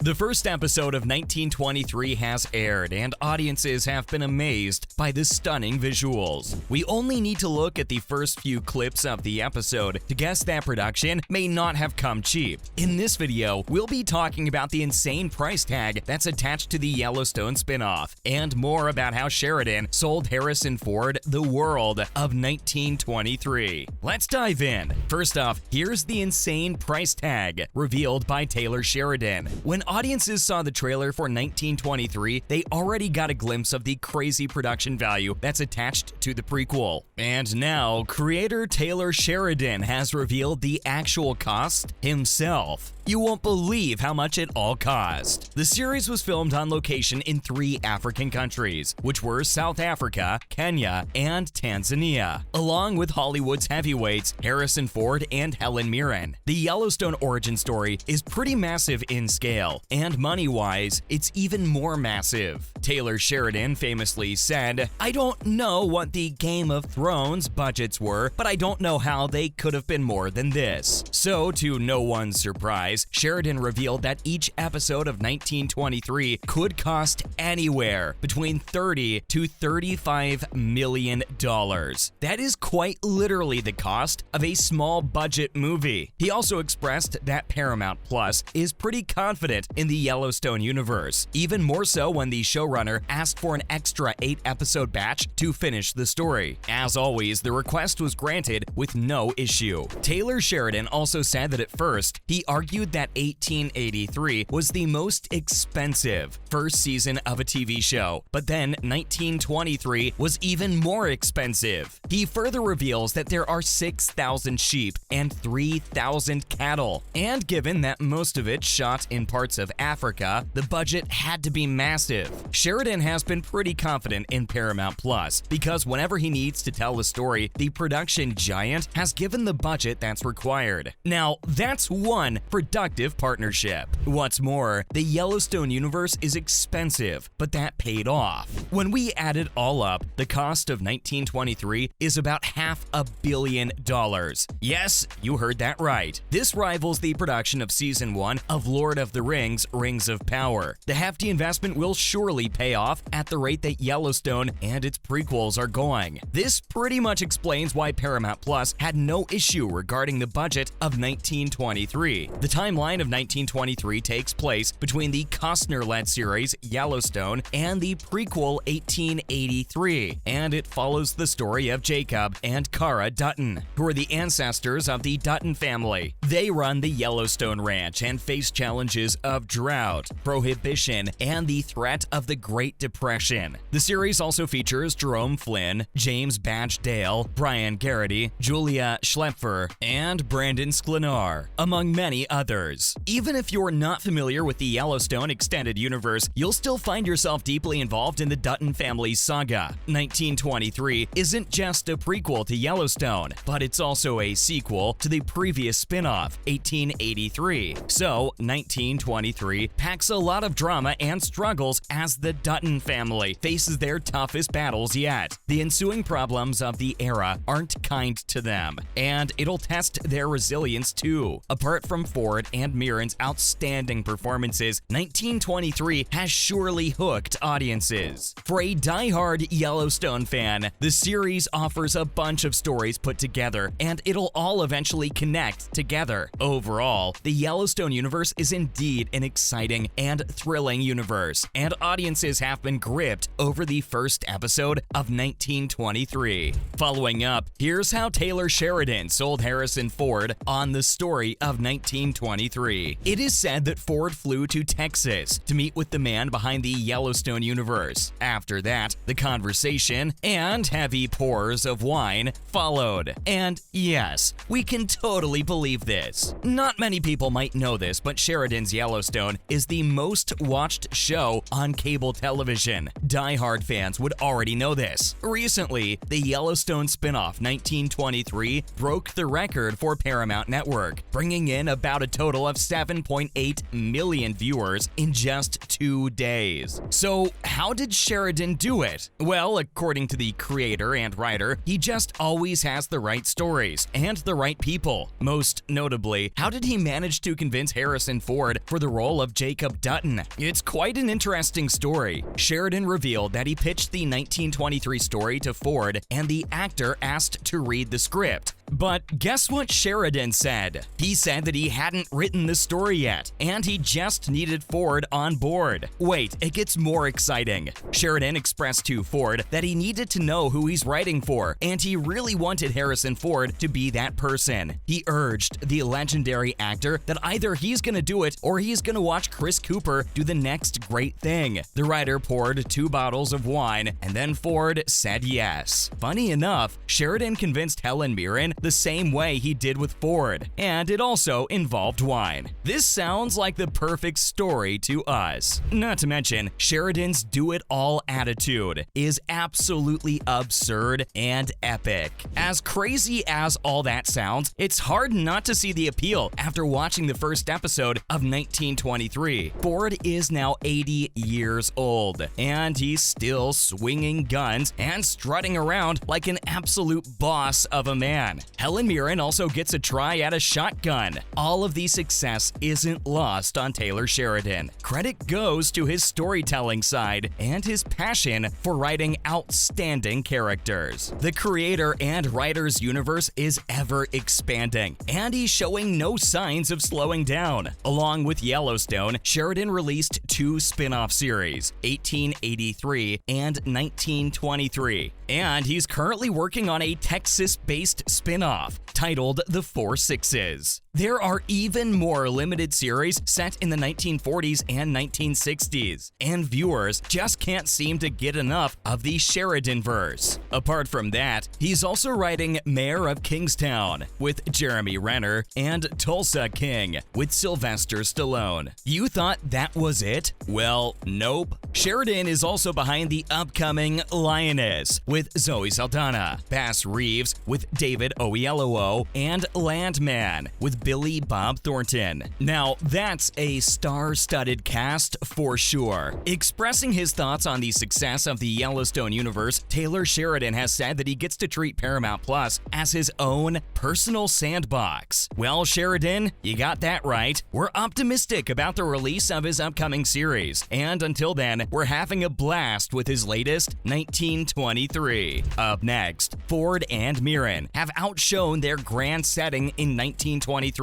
The first episode of 1923 has aired, and audiences have been amazed by the stunning visuals. We only need to look at the first few clips of the episode to guess that production may not have come cheap. In this video, we'll be talking about the insane price tag that's attached to the Yellowstone spin-off, and more about how Sheridan sold Harrison Ford the world of 1923. Let's dive in. First off, here's the insane price tag revealed by Taylor Sheridan. When audiences saw the trailer for 1923, they already got a glimpse of the crazy production value that's attached to the prequel. And now, creator Taylor Sheridan has revealed the actual cost himself. You won't believe how much it all cost. The series was filmed on location in 3 African countries, which were South Africa, Kenya, and Tanzania, along with Hollywood's heavyweights Harrison Ford and Helen Mirren. The Yellowstone origin story is pretty massive in scale, and money-wise, it's even more massive. Taylor Sheridan famously said, "I don't know what the Game of Thrones budgets were, but I don't know how they could have been more than this." So, to no one's surprise, Sheridan revealed that each episode of 1923 could cost anywhere between $30 to $35 million. That is quite literally the cost of a small budget movie. He also expressed that Paramount Plus is pretty confident in the Yellowstone universe, even more so when the showrunner asked for an extra 8-episode batch to finish the story. As always, the request was granted with no issue. Taylor Sheridan also said that at first, he argued that 1883 was the most expensive first season of a TV show, but then 1923 was even more expensive. He further reveals that there are 6,000 sheep and 3,000 cattle, and given that most of it shot in parts of Africa, the budget had to be massive. Sheridan has been pretty confident in Paramount Plus because whenever he needs to tell a story, the production giant has given the budget that's required. Now, that's one productive partnership. What's more, the Yellowstone universe is expensive, but that paid off. When we add it all up, the cost of 1923 is about $500 million. Yes, you heard that right. This rivals the production of Season 1 of Lord of the Rings: Rings of Power. The hefty investment will surely pay off at the rate that Yellowstone and its prequels are going. This pretty much explains why Paramount Plus had no issue regarding the budget of 1923. The timeline of 1923 takes place between the Costner-led series Yellowstone and the prequel 1883, and it follows the story of Jacob and Cara Dutton, who are the ancestors of the Dutton family. They run the Yellowstone Ranch and face challenges of drought, prohibition, and the threat of the Great Depression. The series also features Jerome Flynn, James Badge Dale, Brian Garrity, Julia Schlepfer, and Brandon Sklenar, among many others. Even if you're not familiar with the Yellowstone extended universe, you'll still find yourself deeply involved in the Dutton family's saga. 1923 isn't just a prequel to Yellowstone, but it's also a sequel to the previous spin-off, 1883. So, 1923 packs a lot of drama and struggles as the Dutton family faces their toughest battles yet. The ensuing problems of the era aren't kind to them, and it'll test their resilience too. Apart from Ford and Mirren's outstanding performances, 1923 has surely hooked audiences. For a die-hard Yellowstone fan, the series offers a bunch of stories put together, and it'll all eventually connect together. Overall, the Yellowstone universe is indeed an exciting and thrilling universe, and audiences have been gripped over the first episode of 1923. Following up, here's how Taylor Sheridan sold Harrison Ford on the story of 1923. It is said that Ford flew to Texas to meet with the man behind the Yellowstone universe. After that, the conversation and heavy pours of wine followed. And yes, we can totally believe this. Not many people might know this, but Sheridan's Yellowstone is the most watched show on cable television. Die-hard fans would already know this. Recently, the Yellowstone spin-off 1923 broke the record for Paramount Network, bringing in about a total of 7.8 million viewers in just 2 days. So, how did Sheridan do it? Well, according to the creator and writer, he just always has the right stories and the right people. Most notably, how did he manage to convince Harrison Ford for the role of Jacob Dutton? It's quite an interesting story. Sheridan revealed that he pitched the 1923 story to Ford, and the actor asked to read the script. But guess what Sheridan said? He said that he hadn't written the story yet, and he just needed Ford on board. Wait, it gets more exciting. Sheridan expressed to Ford that he needed to know who he's writing for, and he really wanted Harrison Ford to be that person. He urged the legendary actor that either he's gonna do it or he's gonna watch Chris Cooper do the next great thing. The writer poured 2 bottles of wine, and then Ford said yes. Funny enough, Sheridan convinced Helen Mirren the same way he did with Ford, and it also involved wine. This sounds like the perfect story to us. Not to mention, Sheridan's do-it-all attitude is absolutely absurd and epic. As crazy as all that sounds, it's hard not to see the appeal after watching the first episode of 1923. Ford is now 80 years old, and he's still swinging guns and strutting around like an absolute boss of a man. Helen Mirren also gets a try at a shotgun. All of the success isn't lost on Taylor Sheridan. Credit goes to his storytelling side and his passion for writing outstanding characters. The creator and writer's universe is ever expanding, and he's showing no signs of slowing down. Along with Yellowstone, Sheridan released 2 spin-off series, 1883 and 1923, and he's currently working on a Texas-based spin-off titled The 4 Sixes. There are even more limited series set in the 1940s and 1960s, and viewers just can't seem to get enough of the Sheridan-verse. Apart from that, he's also writing Mayor of Kingstown with Jeremy Renner and Tulsa King with Sylvester Stallone. You thought that was it? Well, nope. Sheridan is also behind the upcoming Lioness with Zoe Saldana, Bass Reeves with David Oyelowo, and Landman with Billy Bob Thornton. Now, that's a star-studded cast for sure. Expressing his thoughts on the success of the Yellowstone universe, Taylor Sheridan has said that he gets to treat Paramount Plus as his own personal sandbox. Well, Sheridan, you got that right. We're optimistic about the release of his upcoming series, and until then, we're having a blast with his latest 1923. Up next, Ford and Mirren have outshone their grand setting in 1923.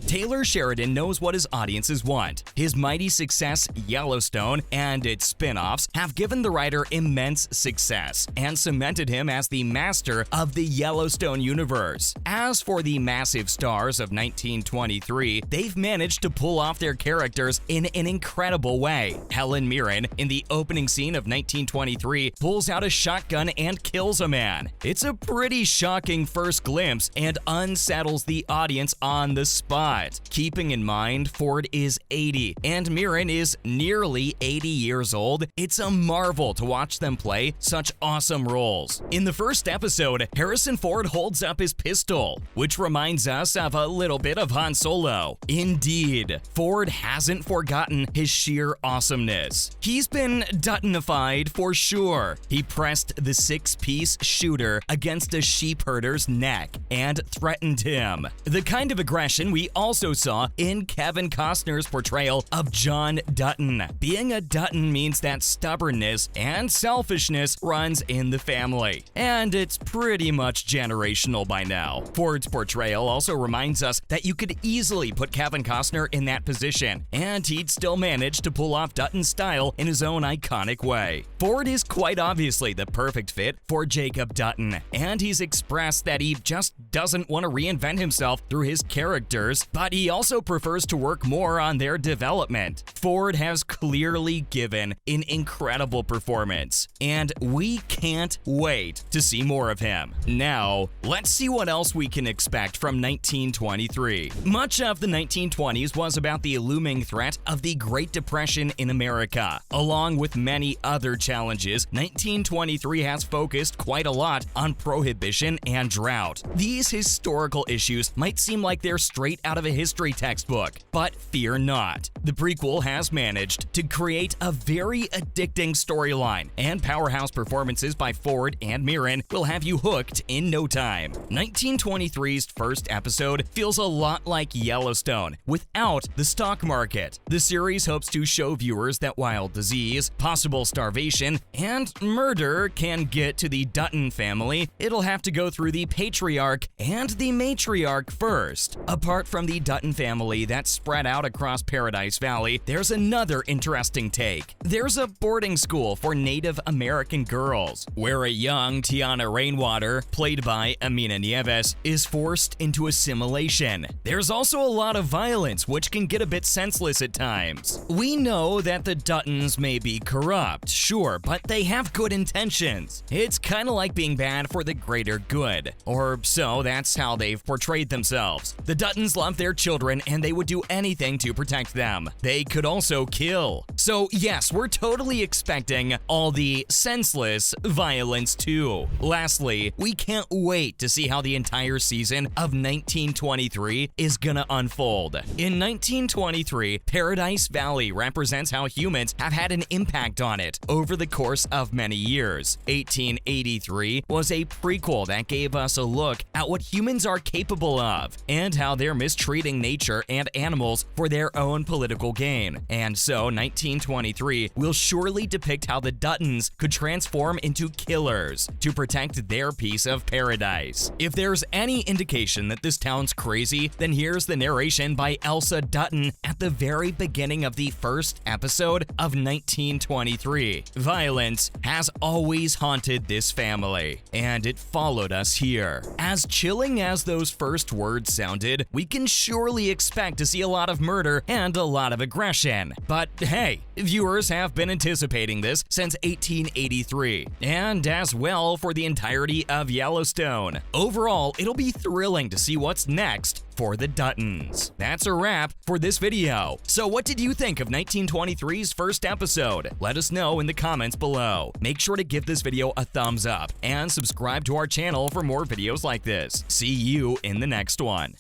Taylor Sheridan knows what his audiences want. His mighty success, Yellowstone, and its spin-offs have given the writer immense success and cemented him as the master of the Yellowstone universe. As for the massive stars of 1923, they've managed to pull off their characters in an incredible way. Helen Mirren, in the opening scene of 1923, pulls out a shotgun and kills a man. It's a pretty shocking first glimpse and unsettles the audience on the spot. Keeping in mind Ford is 80 and Mirren is nearly 80 years old, it's a marvel to watch them play such awesome roles. In the first episode, Harrison Ford holds up his pistol, which reminds us of a little bit of Han Solo. Indeed, Ford hasn't forgotten his sheer awesomeness. He's been Duttonified for sure. He pressed the 6-piece shooter against a sheep herder's neck and threatened him. The kind of aggression we also saw in Kevin Costner's portrayal of John Dutton. Being a Dutton means that stubbornness and selfishness runs in the family, and it's pretty much generational by now. Ford's portrayal also reminds us that you could easily put Kevin Costner in that position, and he'd still manage to pull off Dutton's style in his own iconic way. Ford is quite obviously the perfect fit for Jacob Dutton, and he's expressed that he just doesn't want to reinvent himself through his characters, but he also prefers to work more on their development. Ford has clearly given an incredible performance, and we can't wait to see more of him. Now, let's see what else we can expect from 1923. Much of the 1920s was about the looming threat of the Great Depression in America. Along with many other challenges, 1923 has focused quite a lot on prohibition and drought. These historical issues might seem like they're straight out of a history textbook, but fear not. The prequel has managed to create a very addicting storyline, and powerhouse performances by Ford and Mirren will have you hooked in no time. 1923's first episode feels a lot like Yellowstone without the stock market. The series hopes to show viewers that while disease, possible starvation, and murder can get to the Dutton family, it'll have to go through the patriarch and the matriarch first. Apart from the Dutton family that's spread out across Paradise Valley, there's another interesting take. There's a boarding school for Native American girls, where a young Tiana Rainwater, played by Amina Nieves, is forced into assimilation. There's also a lot of violence, which can get a bit senseless at times. We know that the Duttons may be corrupt, sure, but they have good intentions. It's kind of like being bad for the greater good, or so that's how they've portrayed themselves. The Duttons love their children and they would do anything to protect them. They could also kill. So yes, we're totally expecting all the senseless violence too. Lastly, we can't wait to see how the entire season of 1923 is gonna unfold. In 1923, Paradise Valley represents how humans have had an impact on it over the course of many years. 1883 was a prequel that gave us a look at what humans are capable of and how they're mistreating nature and animals for their own political gain. And so 1923 will surely depict how the Duttons could transform into killers to protect their piece of paradise. If there's any indication that this town's crazy, then here's the narration by Elsa Dutton at the very beginning of the first episode of 1923. Violence has always haunted this family, and it followed us here. As chilling as those first words sounded, we can surely expect to see a lot of murder and a lot of aggression. But hey, viewers have been anticipating this since 1883, and as well for the entirety of Yellowstone. Overall, it'll be thrilling to see what's next for the Duttons. That's a wrap for this video. So what did you think of 1923's first episode? Let us know in the comments below. Make sure to give this video a thumbs up and subscribe to our channel for more videos like this. See you in the next one.